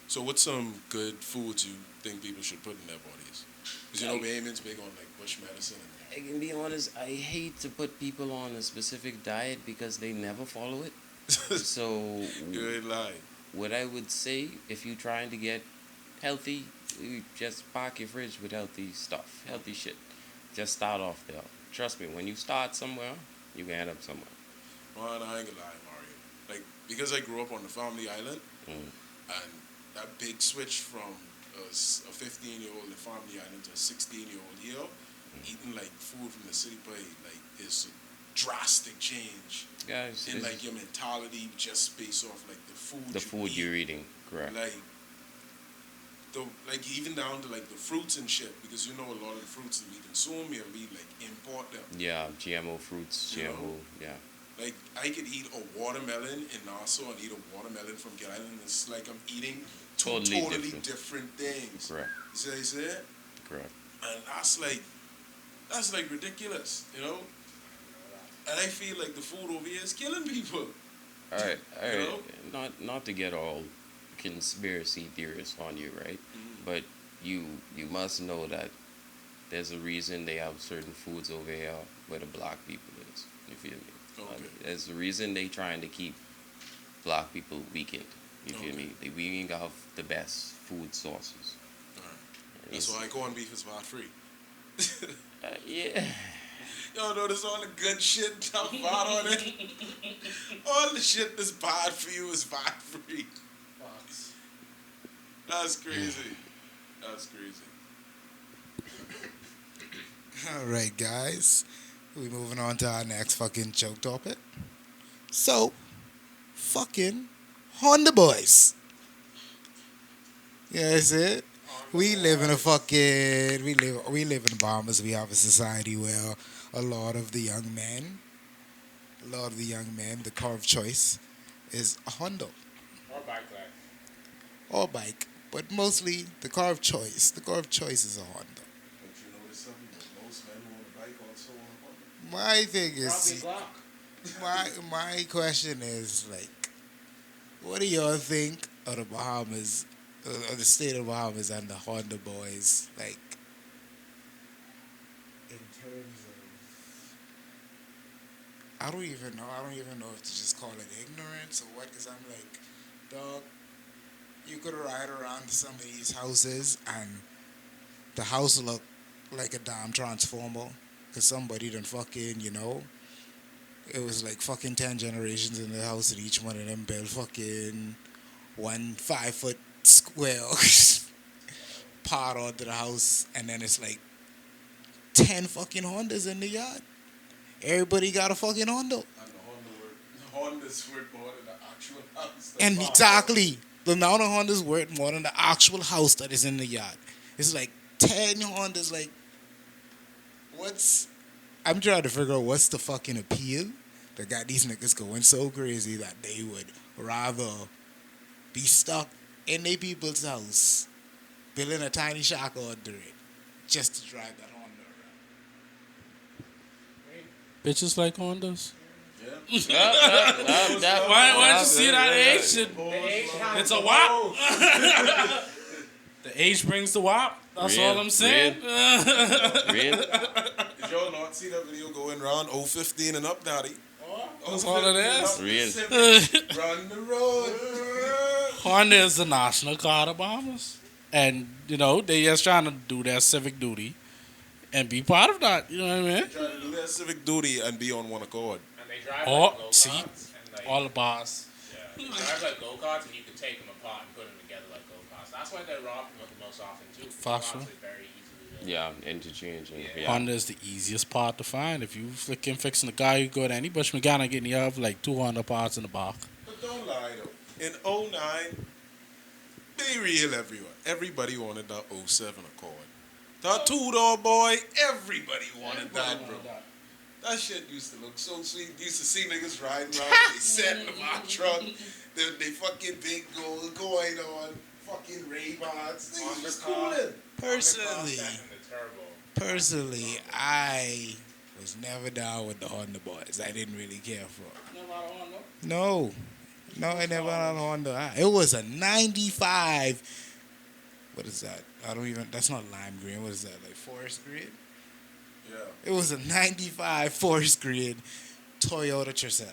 So what's some good foods you think people should put in their bodies? Because you know Bahamians big on like bush medicine I can be honest, I hate to put people on a specific diet because they never follow it. and So, you ain't lying. what I would say, if you're trying to get healthy, you just pack your fridge with healthy stuff, healthy shit. Just start off there. Trust me, when you start somewhere, you can end up somewhere. Man, I ain't gonna lie, Mario. Like, because I grew up on the family island, Mm. and that big switch from a 15-year-old in the family island to a 16-year-old here, eating like food from the city plate, like, is a drastic change Guys, in it's like your mentality just based off like the food. the food eat. you're eating, correct? Like, like even down to like the fruits and shit, because you know a lot of the fruits that we consume here, we like import them. Yeah, GMO fruits, You GMO, know? yeah. Like I could eat a watermelon in Nassau and eat a watermelon from Glen Island. It's like I'm eating two Totally totally different. different things. Correct, You see what I said? correct. And that's like ridiculous, you know? And I feel like the food over here is killing people. All right, all You right. know? Not to get all conspiracy theorists on you, right? Mhm. But you must know that there's a reason they have certain foods over here where the black people is. You feel me? Okay. There's a reason they trying to keep black people weakened. You feel Okay. me? We ain't have the best food sources. Alright. That's why corned beef is bad free. Yeah. Yo, notice all the good shit I'm bad on it. All the shit that's bad for you is bad free. That's crazy. That's crazy. All right, guys. We moving on to our next fucking joke topic. So, fucking Honda boys. Yeah, that's it. We live in a fucking we live in Bahamas. We have a society where a lot of the young men, the car of choice is a Honda Or bike life. or bike, but mostly the car of choice. The car of choice is a Honda. Don't you notice something? That most men who own a bike also own a Honda. My thing Probably is, Glock. my question is like, what do y'all think of the Bahamas, of the state of Bahamas and the Honda boys, like, in terms of, I don't even know if to just call it ignorance or what, because I'm like, dog, you could ride around some of these houses and the house look like a damn transformer, because somebody done fucking, it was like fucking 10 generations in the house, and each one of them built fucking 1 5-foot square part onto the house, and then it's like 10 fucking Hondas in the yard. Everybody got a fucking Honda. And the Honda's worth more than the actual house. And exactly, the amount of Hondas worth more than the actual house that is in the yard. It's like 10 Hondas, like, I'm trying to figure out what's the fucking appeal that got these niggas going so crazy that they would rather be stuck in their people's house, building a tiny shack under it, just to drive that Honda around. Bitches like Hondas. Yeah. Why don't you see that age? It's a WAP. The age brings the WAP. That's all I'm saying. Real? Did y'all not see that video going around 015 and up, daddy? That's all it is. Real. Run the road. Honda is the national car of Bahamas. And, they just trying to do their civic duty and be part of that. You know what I mean? Trying to do their civic duty and be on one accord. And they drive Oh, like go-karts. see? And like, All the bars. yeah, they drive like go-karts, and you can take them apart and put them together like go-karts. That's why they rob them the most often, too. Fashion. Go-karts are very easy to do. Yeah, interchanging. Yeah. Yeah. Honda is the easiest part to find. If you fixing the car, you go to any Bush mechanic and you have like 200 parts in the back. But don't lie though. In '09, be real everyone. Everybody wanted that '07 Accord. That two-door boy, everybody wanted that, bro. That shit used to look so sweet. Used to see niggas riding around, they sat in the mock truck, they fucking big gold going on, fucking Ray-Bans. Niggas was coolin'. Personally, I was never down with the Honda boys. I didn't really care for them. No. No, I never had a Honda. It was a 95. What is that? I don't even. That's not lime green. What is that? Like forest green? Yeah. It was a 95 forest green Toyota Tercel.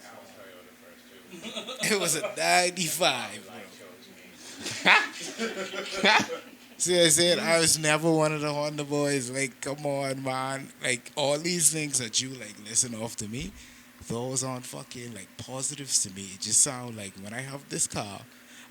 That was Toyota first too. It was a 95. Bro. Life chose me. See, I said I was never one of the Honda boys. Like, come on, man. Like, all these things that you like listen off to me, those aren't fucking like positives to me. It just sound like when I have this car,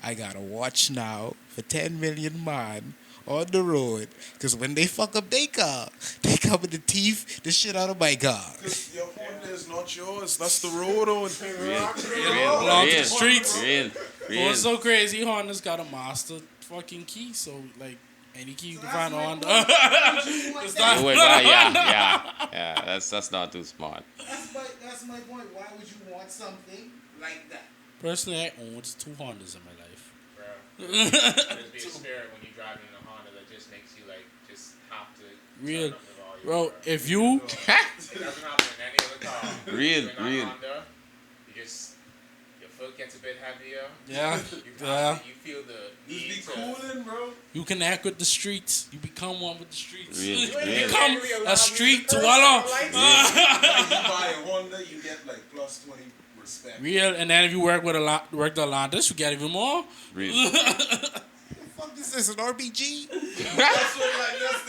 I gotta watch now for 10 million man on the road. Cause when they fuck up their car, they come with the teeth, the shit out of my car. Because your Honda is not yours. That's the road on. Belong to the streets. Real. What's so crazy? Honda's got a master fucking key, so like any key you can find on Honda. It's not- Yeah. That's not too smart. That's my point. Why would you want something like that? Personally, I own 2 Hondas in my life. Bro. There's be a spirit when you're driving in a Honda that just makes you like just have to Real. turn up the volume, Bro, if you It doesn't happen in any other car. Real. When you're in a Honda, you just your foot gets a bit heavier. yeah, You feel the Just need be to. cooling, bro. you connect with the streets. You become one with the streets. Real. You Real. become a street dweller. Like you buy a Honda, you get like plus 20 respect. Real, and then if you work with work the Hondas, you get even more. Real. Fuck is this, an RPG? That's the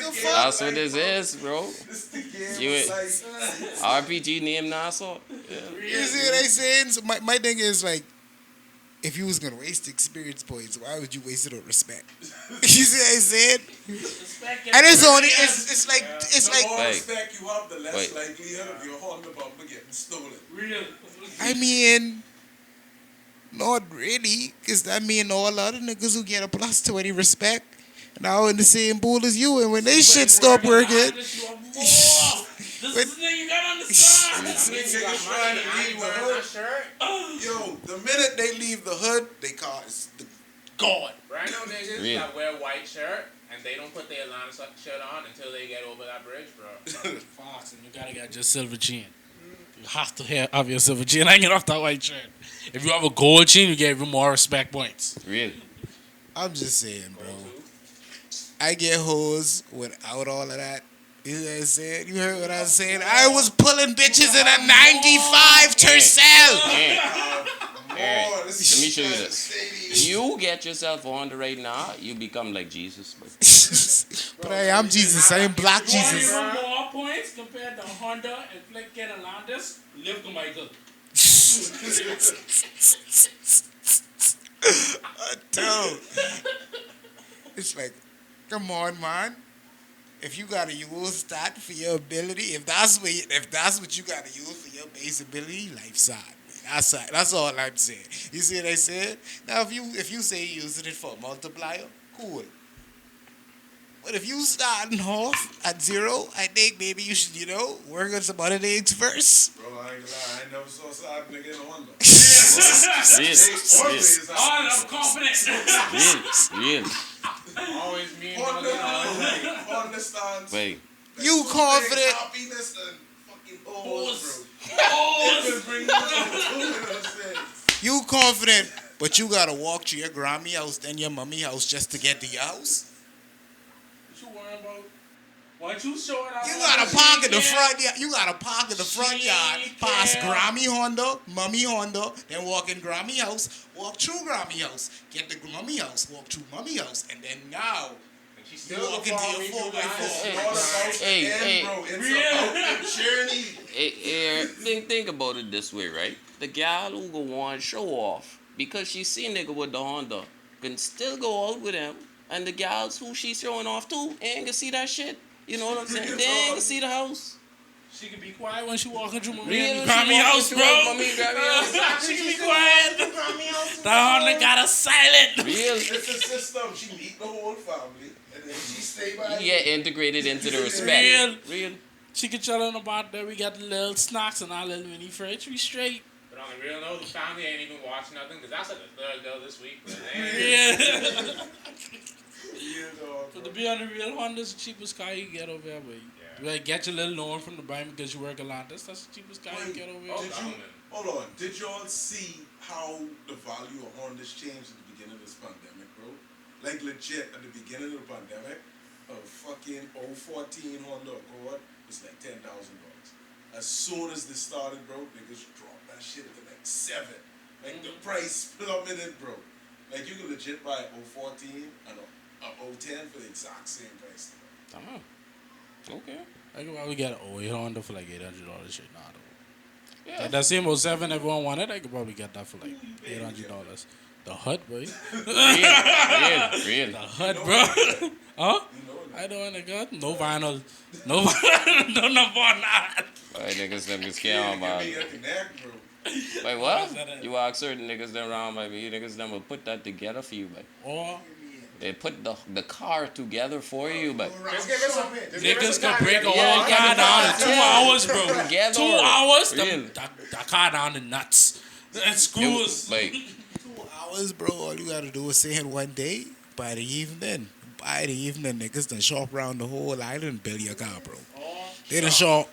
game. That's what this is, bro. This the game. You It's like, RPG named Nassau. You see what I'm saying? So my thing is like, if you was gonna waste experience points, why would you waste it on respect? You see what I'm saying? And it's only it's like it's the like more Wait. respect you have, the less Wait. likelihood of your Honda bumper getting stolen. Real. I mean, not really, because that mean all other niggas who get a plus 20 respect now in the same pool as you, and when they shit stop working, This is the thing you gotta understand. Niggas Got trying money, to I leave ain't the wearing my hood. shirt. Yo, the minute they leave the hood, they car is gone. Bro, I know niggas Real. that wear white shirt and they don't put their Atlanta shirt on until they get over that bridge, bro. Fox, and you gotta get your silver chain. You have to have your silver chain hanging off that white shirt. If you have a gold chain, you get even more respect points. Real. I'm just saying, bro. I get hoes without all of that. You know what I'm saying? You heard what I was saying? I was pulling bitches in a 95 Tercel. Let me show you this. Stadium. You get yourself on the right now, you become like Jesus. But I am Jesus. I am black You want Jesus. even more points compared to Honda and Flick and Atlantis? Live to Michael. Dude. It's like, come on, man. If you gotta use that for your ability, if that's what you gotta use for your base ability, life's sad, man. That's all I'm saying. You see what I said? Now, if you say you're using it for a multiplier, cool. But if you starting off at 0, I think maybe you should, work on some other things first. Bro, I ain't gonna lie, I ain't never saw a side nigga in a Honda. Real. I'm confident. Real. Always me and Honda stands. Wait. You confident? Happiness and fucking Hose. bro. You confident, but you gotta walk to your Grammy house, then your mommy house just to get to your house. What you worrying about? Why don't you show it out? You gotta park in the front yard. You gotta park in the front yard, pass Grammy Honda, Mummy Honda, then walk in Grammy house, walk through Grammy house, get the Mummy house, walk through Mummy house, and then now And she you still walk into your 4x4. It's all about the Hey. end, bro. It's about the journey. Think about it this way, right? The gal who go on show off because she see nigga with the Honda can still go out with him, and the gals who she's showing off to ain't gonna see that shit. You know what I'm saying? They ain't gonna see the house. She can be quiet when she walking through my Real. Grammy house, bro. She can be quiet. That Honda got a silent. Real. It's a system. She meet the whole family, and then she stay by. You get integrated into the respect. Real. She can chill on about that. We got the little snacks and our little mini fridge. We straight. But on the real note, the family ain't even watching nothing because that's like the third girl this week. But they ain't Yeah. Yeah, dog, So bro. to be on the real, Honda's the cheapest car you get over here, but You gotta get your little loan from the bank because you work a lot. That's the cheapest car you get over here. Did you, hold on. Did y'all see how the value of Hondas changed at the beginning of this pandemic, bro? Like legit, at the beginning of the pandemic, a fucking 014 Honda Accord was like $10,000. As soon as this started, bro, niggas dropped that shit to like 7. Like the price plummeted, bro. Like you can legit buy a 014 and a 010 for the exact same price. Okay. I could probably get an 08 Honda for like $800 shit now, though. Yeah. Like that same 07 everyone wanted, I could probably get that for like $800. The HUD, boy. Real. The HUD, bro. Huh? I don't want to go. No vinyl. No vinyl. No number on that. Like niggas them just can't buy. Me at the neck, bro. Like what? You ask certain niggas them around, baby. Niggas them will put that together for you, baby. Or They put the car together for you, but Just give us some. niggas can break a whole car down in 2 hours, bro. Together. 2 hours? Real. The car down in nuts. And screws. Like 2 hours, bro. All you gotta do is say in one day. By the evening, niggas done shop around the whole island and build your car, bro. They done shop.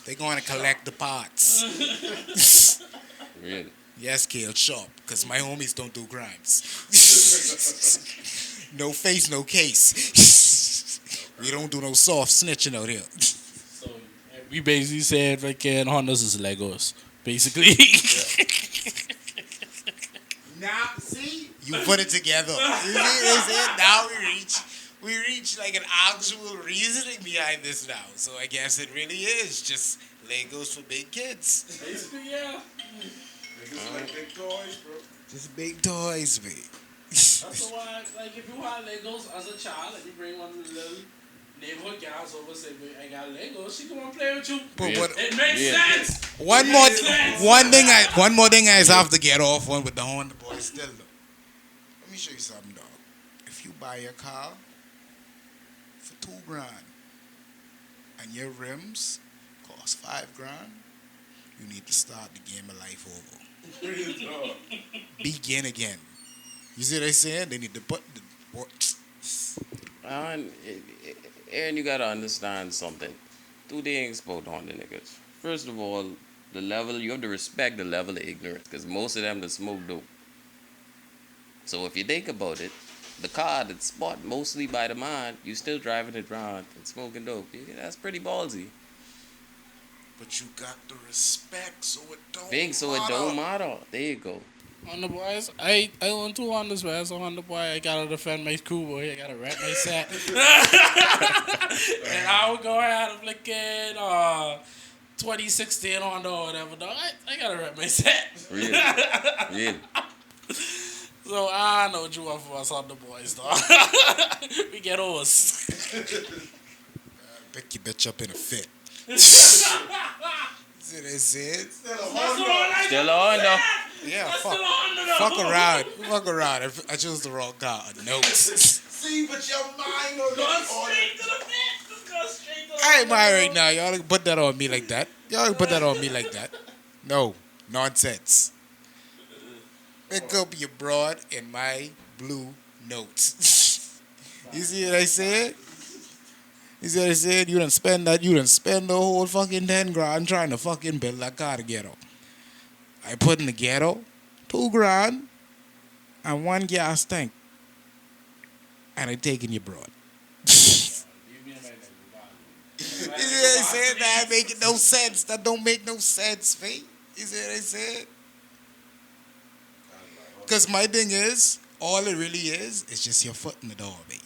They going to collect the parts. real. Yes, Kale, shop. Because my homies don't do crimes. No face, no case. We don't do no soft snitching out here. So we basically said fucking Hondas is Legos. Basically. Now, see? You put it together. You see what I'm saying? Now we reach like an actual reasoning behind this now. So I guess it really is just Legos for big kids. Basically, yeah. Niggas like big toys, bro. Just big toys, babe. That's why, like, if you had Legos as a child and you bring one of the little neighborhood gals over and say, I got Legos, she come and play with you. But Yeah. what, It makes Yeah. sense. one more thing I have to get off on with the Honda boys still though. Let me show you something, dog. If you buy a car for $2,000 and your rims cost $5,000, you need to start the game of life over. Real talk. Begin again. You see what I'm saying? They need to put the Aaron, you gotta understand something. 2 things about Honda niggas. First of all, the level, you have to respect the level of ignorance, because most of them that smoke dope. So if you think about it, the car that's bought mostly by the man, you still driving it around and smoking dope. That's pretty ballsy. But you got the respect, so it don't Big, so it don't matter. There you go. Honda boys, I own 2 Hondas, man. So Honda boy, I gotta defend my crew, boy. I gotta rep my set. And I would go ahead and flick in 2016 Honda or whatever, dog. I gotta rep my set. Real. So I know what you want from us Honda boys, dog. We get ours. pick your bitch up in a fit. See what I said? Still on though. Yeah, fuck around. I chose the wrong car. Notes. See, but your mind on I ain't mine right now. Y'all can put that on me like that. No, nonsense. Pick up your broad in my blue notes. You see what I said? You done spend the whole fucking $10,000 trying to fucking build that car together. I put in the ghetto, $2,000 and 1 gas tank. And I taking your broad. You see what I said? That making no sense. That don't make no sense, mate. You see what I said? Because my thing is, all it really is just your foot in the door, mate.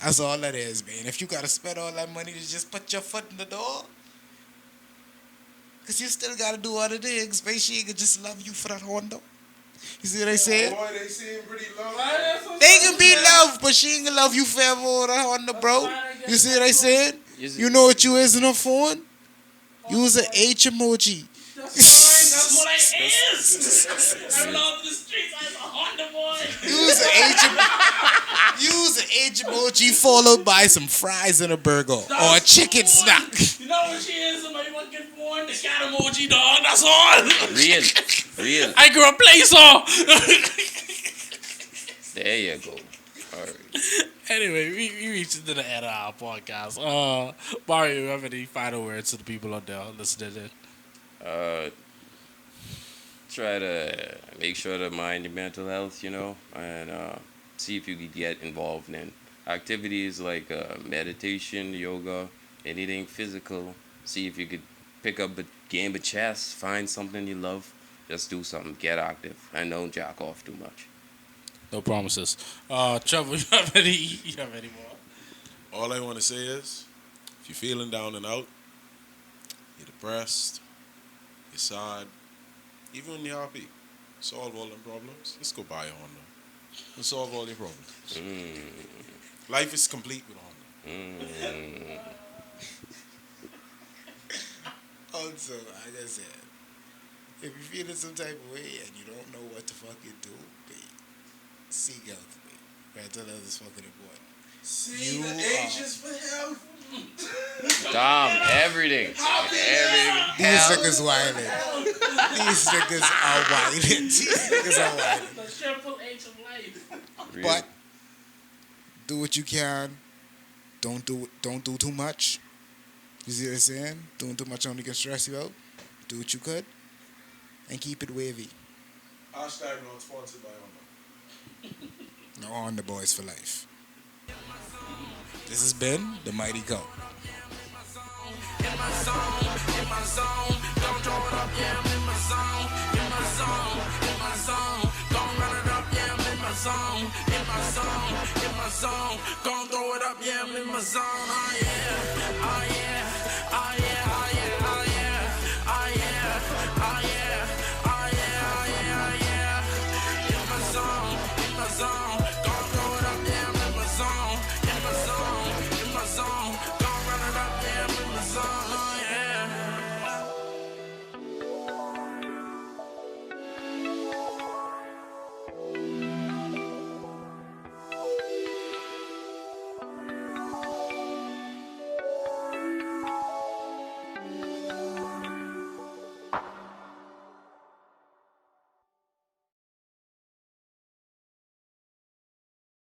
That's all that is, man. If you got to spend all that money to just put your foot in the door, because you still got to do other things, man. She ain't gonna just love you for that Honda. You see what I said? Boy, they seem pretty low. They can be loved, but she ain't gonna love you forever for that Honda, bro. You see what I said? You know what you is in her phone? You was an H emoji. That's what I is. I love the streets. I'm a Honda boy. You was an H emoji followed by some fries and a burger or a chicken snack. You know what she is in my fucking phone? The cat emoji, dog. That's all. Real. I grew up play song. There you go. All right. Anyway, we reached to the end of our podcast. Mario, you have any final words to the people out there listening in? Uh, Try to make sure to mind your mental health, and see if you could get involved in activities like meditation, yoga, anything physical. See if you could pick up a game of chess, find something you love. Just do something, get active, and don't jack off too much. No promises. Trevor, you have any more? All I want to say is, if you're feeling down and out, you're depressed, you're sad, even when you're happy, solve all them problems. Let's go buy a Honda and solve all your problems. Life is complete with a Honda. Also, like I said, if you're feeling some type of way and you don't know what to fucking do, babe, seek help, babe. Mental health is fucking important. See You the are- ages for health. Dom, everything. These niggas wildin'. These niggas are wildin'. These niggas are wildin'. The triple H of life. But do what you can. Don't do too much. You see what I'm saying? Doing too much only can stress you out. Do what you could. And keep it wavy. Hashtag not sponsored by Honda. No on the boys for life. This has been the Mighty Conch. In my zone, don't throw it up, yeah, I'm in my zone, in my zone, in my zone, don't run it up, yeah, I'm in my zone, in my zone, in my zone, don't throw it up, yeah, I'm in my zone, oh yeah,